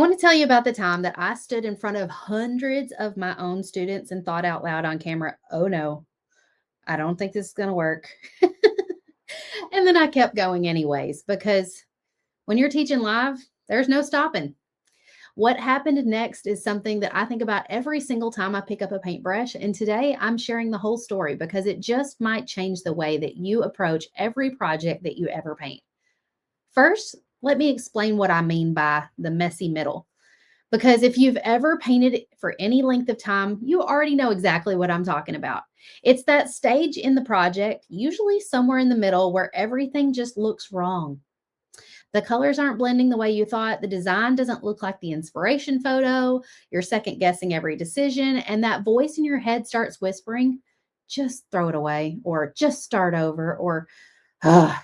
want to tell you about the time that I stood in front of hundreds of my own students and thought out loud on camera, oh no, I don't think this is going to work. And then I kept going anyways, because when you're teaching live, there's no stopping. What happened next is something that I think about every single time I pick up a paintbrush. And today I'm sharing the whole story because it just might change the way that you approach every project that you ever paint. First, let me explain what I mean by the messy middle. Because if you've ever painted for any length of time, you already know exactly what I'm talking about. It's that stage in the project, usually somewhere in the middle, where everything just looks wrong. The colors aren't blending the way you thought. The design doesn't look like the inspiration photo. You're second guessing every decision. And that voice in your head starts whispering, just throw it away, or just start over, or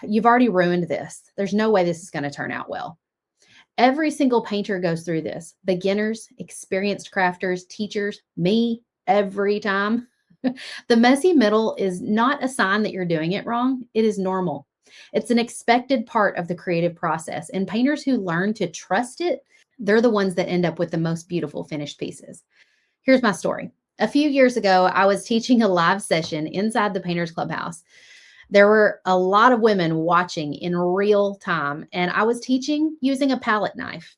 you've already ruined this. There's no way this is going to turn out well. Every single painter goes through this. Beginners, experienced crafters, teachers, me, every time. The messy middle is not a sign that you're doing it wrong. It is normal. It's an expected part of the creative process. And painters who learn to trust it, they're the ones that end up with the most beautiful finished pieces. Here's my story. A few years ago, I was teaching a live session inside the Painters Clubhouse. There were a lot of women watching in real time, and I was teaching using a palette knife,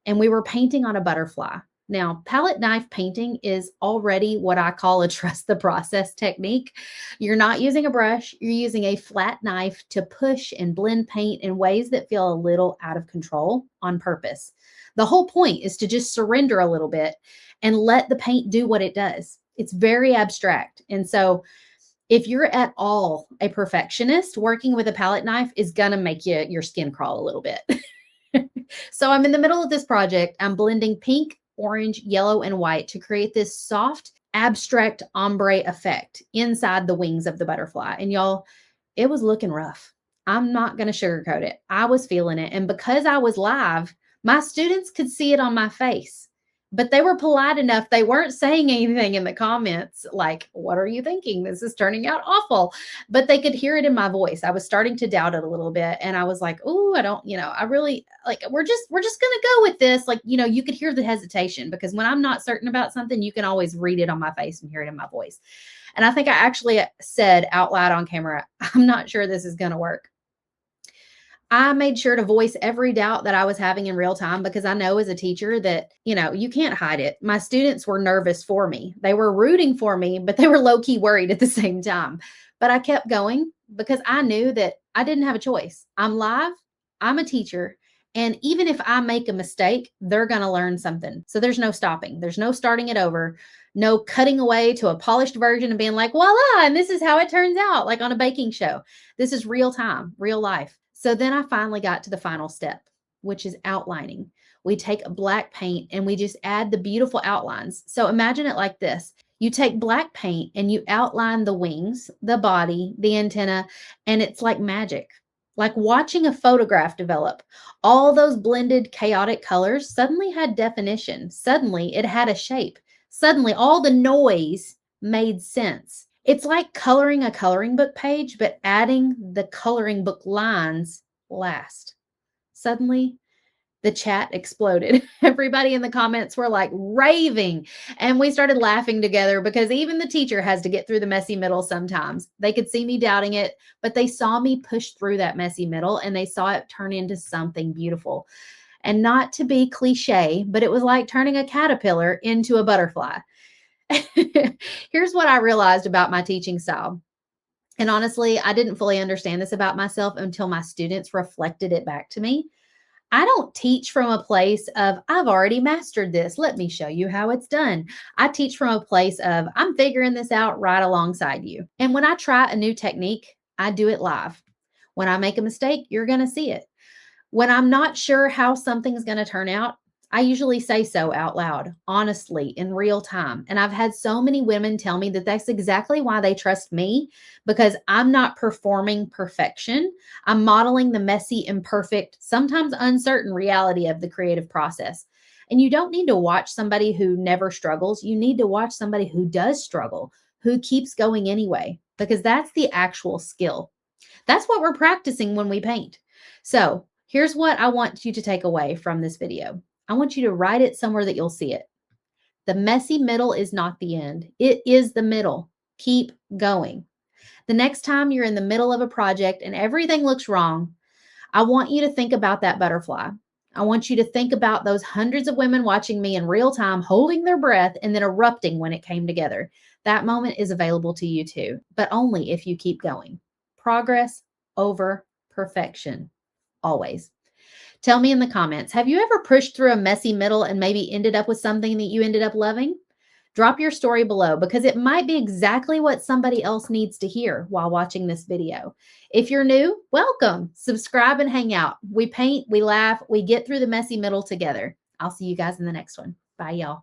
and we were painting on a butterfly. Now, palette knife painting is already what I call a trust the process technique. You're not using a brush, you're using a flat knife to push and blend paint in ways that feel a little out of control on purpose. The whole point is to just surrender a little bit and let the paint do what it does. It's very abstract. And so if you're at all a perfectionist, working with a palette knife is going to make your skin crawl a little bit. So I'm in the middle of this project. I'm blending pink, orange, yellow, and white to create this soft, abstract ombre effect inside the wings of the butterfly. And y'all, it was looking rough. I'm not going to sugarcoat it. I was feeling it. And because I was live, my students could see it on my face. But they were polite enough. They weren't saying anything in the comments like, what are you thinking? This is turning out awful. But they could hear it in my voice. I was starting to doubt it a little bit. And I was like, oh, I don't, I really like, we're just going to go with this. Like, you could hear the hesitation because when I'm not certain about something, you can always read it on my face and hear it in my voice. And I think I actually said out loud on camera, I'm not sure this is going to work. I made sure to voice every doubt that I was having in real time because I know as a teacher that, you can't hide it. My students were nervous for me. They were rooting for me, but they were low-key worried at the same time. But I kept going because I knew that I didn't have a choice. I'm live, I'm a teacher, and even if I make a mistake, they're going to learn something. So there's no stopping. There's no starting it over, no cutting away to a polished version and being like, voila, and this is how it turns out, like on a baking show. This is real time, real life. So then I finally got to the final step, which is outlining. We take black paint and we just add the beautiful outlines. So imagine it like this. You take black paint and you outline the wings, the body, the antenna, and it's like magic. Like watching a photograph develop. All those blended, chaotic colors suddenly had definition. Suddenly it had a shape. Suddenly all the noise made sense. It's like coloring a coloring book page, but adding the coloring book lines last. Suddenly, the chat exploded. Everybody in the comments were like raving, and we started laughing together because even the teacher has to get through the messy middle sometimes. They could see me doubting it, but they saw me push through that messy middle, and they saw it turn into something beautiful. And not to be cliche, but it was like turning a caterpillar into a butterfly. Here's what I realized about my teaching style. And honestly, I didn't fully understand this about myself until my students reflected it back to me. I don't teach from a place of, I've already mastered this. Let me show you how it's done. I teach from a place of, I'm figuring this out right alongside you. And when I try a new technique, I do it live. When I make a mistake, you're going to see it. When I'm not sure how something's going to turn out, I usually say so out loud, honestly, in real time. And I've had so many women tell me that that's exactly why they trust me, because I'm not performing perfection. I'm modeling the messy, imperfect, sometimes uncertain reality of the creative process. And you don't need to watch somebody who never struggles. You need to watch somebody who does struggle, who keeps going anyway, because that's the actual skill. That's what we're practicing when we paint. So here's what I want you to take away from this video. I want you to write it somewhere that you'll see it. The messy middle is not the end. It is the middle. Keep going. The next time you're in the middle of a project and everything looks wrong, I want you to think about that butterfly. I want you to think about those hundreds of women watching me in real time, holding their breath and then erupting when it came together. That moment is available to you too, but only if you keep going. Progress over perfection, always. Tell me in the comments, have you ever pushed through a messy middle and maybe ended up with something that you ended up loving? Drop your story below because it might be exactly what somebody else needs to hear while watching this video. If you're new, welcome. Subscribe and hang out. We paint, we laugh, we get through the messy middle together. I'll see you guys in the next one. Bye, y'all.